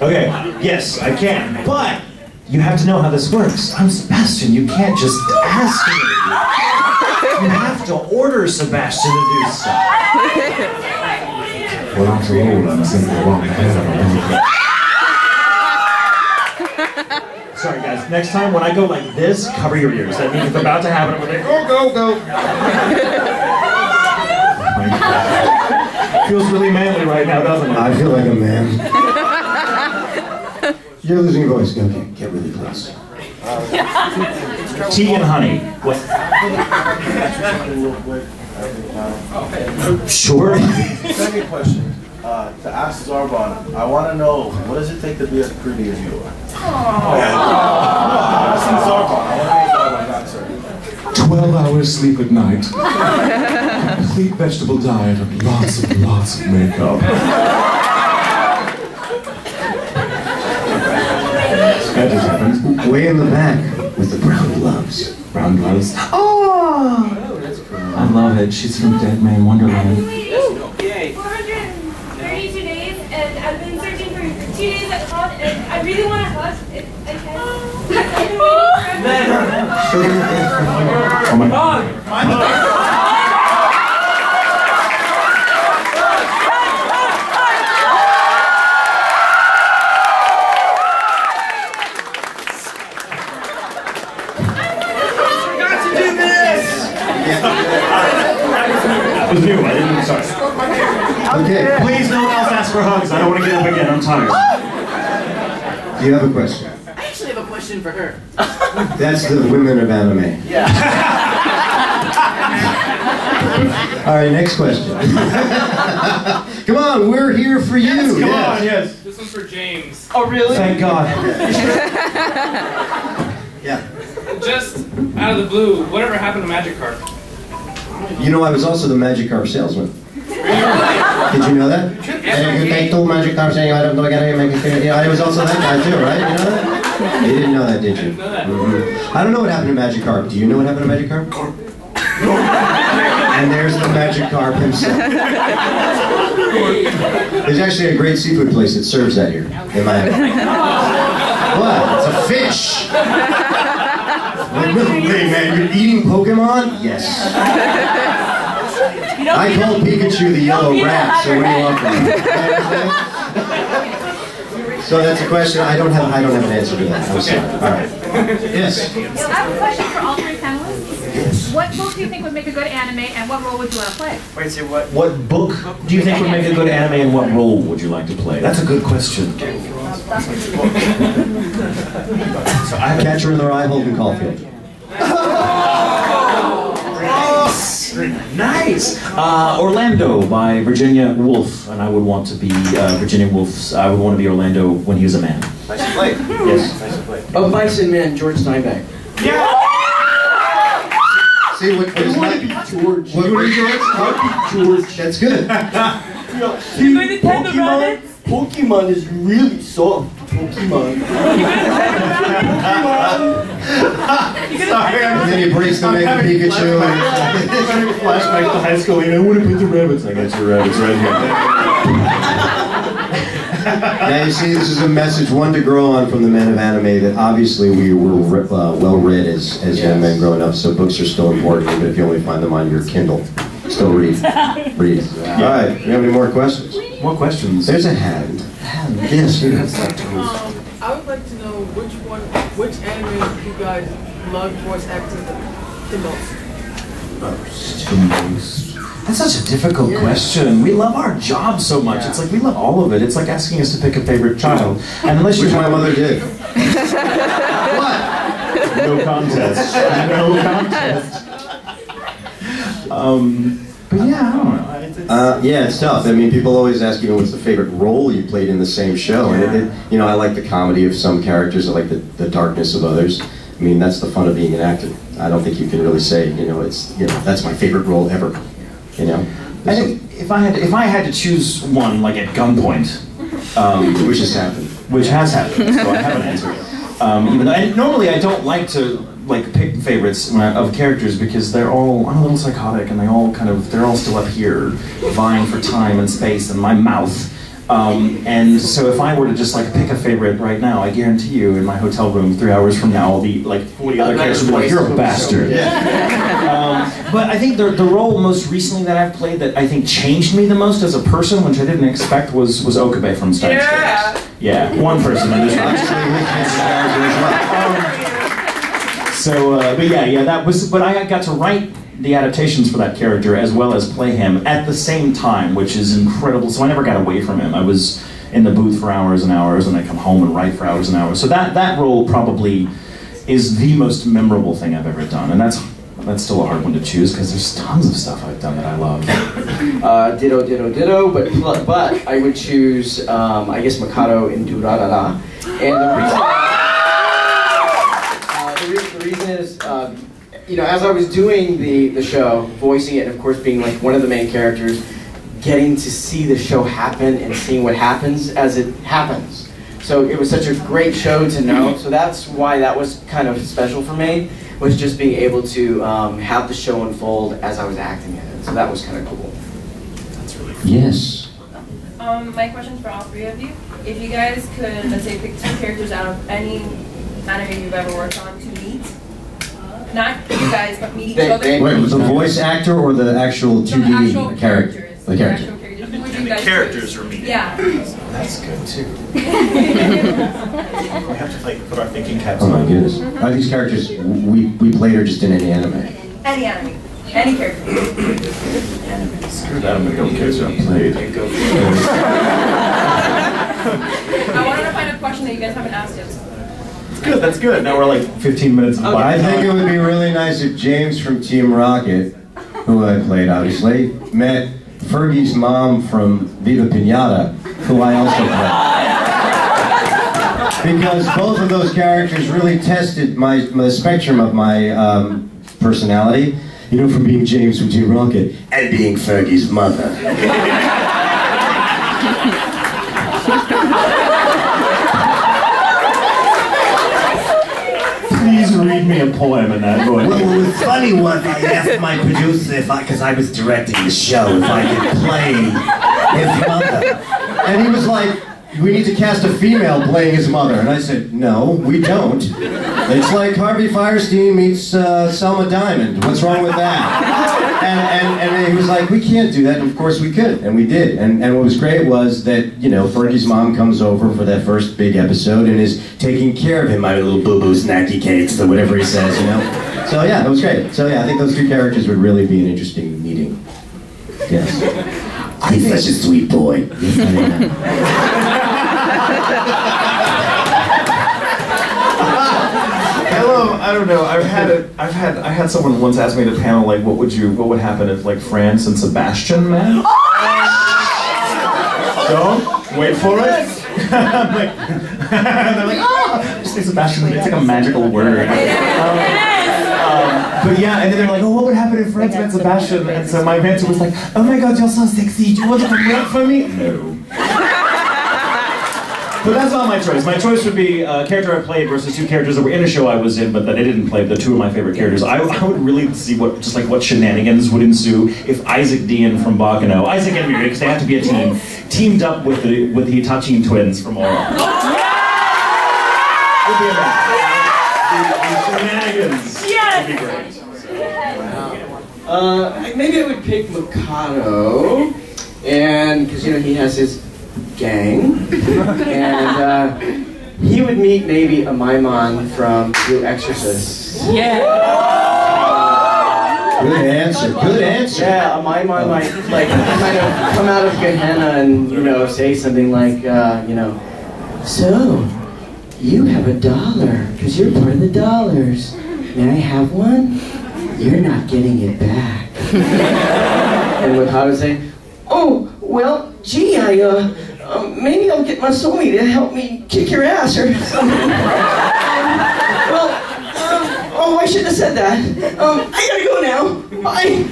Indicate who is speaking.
Speaker 1: Okay, yes, I can, but you have to know how this works. I'm Sebastian, you can't just ask me. You have to order Sebastian to do stuff. Well, after all, I'm simply wrong. Sorry guys, next time when I go like this, cover your ears. That means it's about to happen. We're like, go! Feels really manly right now, doesn't it?
Speaker 2: I feel like a man. You're losing your voice. Okay, get really close.
Speaker 1: Tea and honey. What? Sure.
Speaker 3: Second question. To ask Zarbon, I want to know, what does it take to be as pretty as you are? I'm asking Zarbon. I want to know Zarbon's answer.
Speaker 4: 12 hours sleep at night. Complete vegetable diet and lots of makeup.
Speaker 2: That just happened. Way in the back with the brown gloves.
Speaker 4: Brown gloves.
Speaker 1: Oh! I love it. She's from Dead Man Wonderland.
Speaker 5: 432 days, and I've been searching for 2 days at home, and I really want to hug. If I can.
Speaker 1: Oh my God! It was new, I didn't, sorry.
Speaker 2: Okay.
Speaker 1: Please, no one else ask for hugs. I don't want to get up again, I'm tired.
Speaker 2: Do you have a question?
Speaker 6: I actually have a question for her.
Speaker 2: That's the women of anime.
Speaker 6: Yeah.
Speaker 2: All right, next question. Come on, we're here for you.
Speaker 1: Yes, come on, yes.
Speaker 7: This one's for James.
Speaker 6: Oh, really?
Speaker 1: Thank God.
Speaker 2: Yeah.
Speaker 7: Just out of the blue, whatever happened to Magikarp?
Speaker 2: You know, I was also the Magikarp salesman. Did you know that? And you take two Magikarps and you I was also that guy too, right? You know that? You didn't know that, did you? I don't know what happened to Magikarp. Do you know what happened to Magikarp? And there's the Magikarp himself. There's actually a great seafood place that serves that here in Miami. What? It's a fish! Like, no way, man, you're eating Pokemon? Yes. I call Pikachu the yellow rat, so what do you want from me? So that's a question. I don't have an answer to that. I'm sorry. All right. Yes.
Speaker 5: I have a question for all three panelists. Yes. What book do you think would make a good anime, and what role would you want to play?
Speaker 6: Wait, say what?
Speaker 1: What book do you think would make a good anime, and what role would you like to play? That's a good question.
Speaker 2: So Catcher in the Rye, Holden Caulfield.
Speaker 1: Nice! Orlando by Virginia Woolf, and I would want to be Virginia Woolf's. I would want to be Orlando when he was a man.
Speaker 6: Nice to play.
Speaker 1: Yes.
Speaker 6: Nice to play.
Speaker 8: Oh, Bison Man, George Steinbeck.
Speaker 1: Yeah!
Speaker 2: See, what is that?
Speaker 8: George.
Speaker 2: What would you George. That's good.
Speaker 8: Pokemon is really soft. Pokemon.
Speaker 2: And then he breaks the Mega Pikachu.
Speaker 1: Flashback to high school, and I want to put the rabbits. I got your rabbits right here.
Speaker 2: Now you see, this is a message, one to grow on from the men of anime, that obviously we were well read as young men growing up, so books are still important, even if you only find them on your Kindle. Still read. Read. All right, you have any more questions?
Speaker 1: More questions?
Speaker 2: There's a hand. Yes, you have
Speaker 9: I would like to know which anime you guys love voice acting the most.
Speaker 1: That's such a difficult question. We love our job so much. It's like we love all of it. It's like asking us to pick a favorite child. And unless
Speaker 2: Which my mother did.
Speaker 1: What? No contest. No contest. But yeah, I don't know.
Speaker 2: Yeah, it's tough. I mean, people always ask, what's the favorite role you played in the same show? And I like the comedy of some characters. I like the darkness of others. I mean, that's the fun of being an actor. I don't think you can really say, that's my favorite role ever. I think
Speaker 1: if I had to choose one, like at gunpoint,
Speaker 2: which has happened.
Speaker 1: Which has happened, so I have an answer. Even though, and normally I don't like to pick favorites of characters because I'm a little psychotic and they're all still up here vying for time and space and my mouth. And so if I were to just like pick a favorite right now, I guarantee you in my hotel room 3 hours from now I'll be like 40 other characters will be like, you're a bastard. But I think the role most recently that I've played that I think changed me the most as a person, which I didn't expect, was Okabe from Steins Gate. Yeah, one person. I just but yeah, that was. But I got to write the adaptations for that character as well as play him at the same time, which is incredible. So I never got away from him. I was in the booth for hours and hours, and I come home and write for hours and hours. So that role probably is the most memorable thing I've ever done, and that's still a hard one to choose because there's tons of stuff I've done that I love.
Speaker 8: Ditto. But I would choose, I guess, Mikado in Durarara. And the reason is, you know, as I was doing the show, voicing it, and of course being like one of the main characters, getting to see the show happen and seeing what happens as it happens. So it was such a great show to know. So that's why that was kind of special for me, was just being able to have the show unfold as I was acting in it. So that was kind of cool.
Speaker 1: That's really cool.
Speaker 2: Yes.
Speaker 10: My question's for all three of you. If you guys could, let's say, pick 2 characters out of any anime you've ever worked on to meet, not you guys, but meet each other.
Speaker 2: Wait, the voice actor or the actual 2D character? The character.
Speaker 10: Who would you guys
Speaker 1: Characters
Speaker 10: choose?
Speaker 1: are meeting.
Speaker 10: Yeah.
Speaker 1: That's good too. We have to like put our thinking caps
Speaker 2: Oh my
Speaker 1: on.
Speaker 2: goodness. Are these characters we played or just in any anime?
Speaker 10: Any anime. Any character.
Speaker 1: Screw that, I'm gonna go with characters I've played.
Speaker 10: I wanted to find a question that you guys haven't asked yet.
Speaker 1: Good, that's good. Now we're like 15 minutes of
Speaker 2: I think it would be really nice if James from Team Rocket, who I played obviously, met Fergie's mom from Viva Pinata, who I also played. Because both of those characters really tested the spectrum of my personality. You know, from being James from Team Rocket and being Fergie's mother.
Speaker 1: Please read me a poem in that voice.
Speaker 11: Well, what was funny was I asked my producer if because I was directing the show, if I could play his mother.
Speaker 2: And he was like, we need to cast a female playing his mother. And I said, no, we don't. It's like Harvey Fierstein meets Selma Diamond. What's wrong with that? And he was like, we can't do that. And of course we could, and we did. And what was great was that, you know, Fergie's mom comes over for that first big episode and is taking care of him, my little boo-boo snacky cakes, or whatever he says, you know? So yeah, that was great. So yeah, I think those 2 characters would really be an interesting meeting. Yes.
Speaker 11: He's such a sweet boy.
Speaker 2: Yes, I am.
Speaker 1: I don't know. I had someone once ask me at a panel like, what would happen if like France and Sebastian met? Don't wait for it. I'm like, they're like, oh, just say Sebastian. It's like a magical word. But yeah, and then they're like, oh, what would happen if France met Sebastian? And so my answer was like, oh my God, you're so sexy. Do you want to wait for me? No. But that's not my choice. My choice would be a character I played versus 2 characters that were in a show I was in, but that I didn't play. The 2 of my favorite characters. I would really see what shenanigans would ensue if Isaac Dean from Bakano, Isaac and Mirai, because they have to be a team, teamed up with the Itachi twins from Aura. Would be amazing. The shenanigans would be great.
Speaker 8: Maybe I would pick Mikado, and because you know he has his gang, and he would meet maybe Amaimon from Blue Exorcist.
Speaker 9: Yeah.
Speaker 2: Good answer. Good answer.
Speaker 8: Yeah, Amaimon might like kind of come out of Gehenna and you know say something like you know, so you have $1 because you're part of the dollars. May I have one? You're not getting it back. And Mikado would say, oh well, gee, maybe I'll get Masumi to help me kick your ass or something. Oh, I shouldn't have said that. I gotta go now. Bye.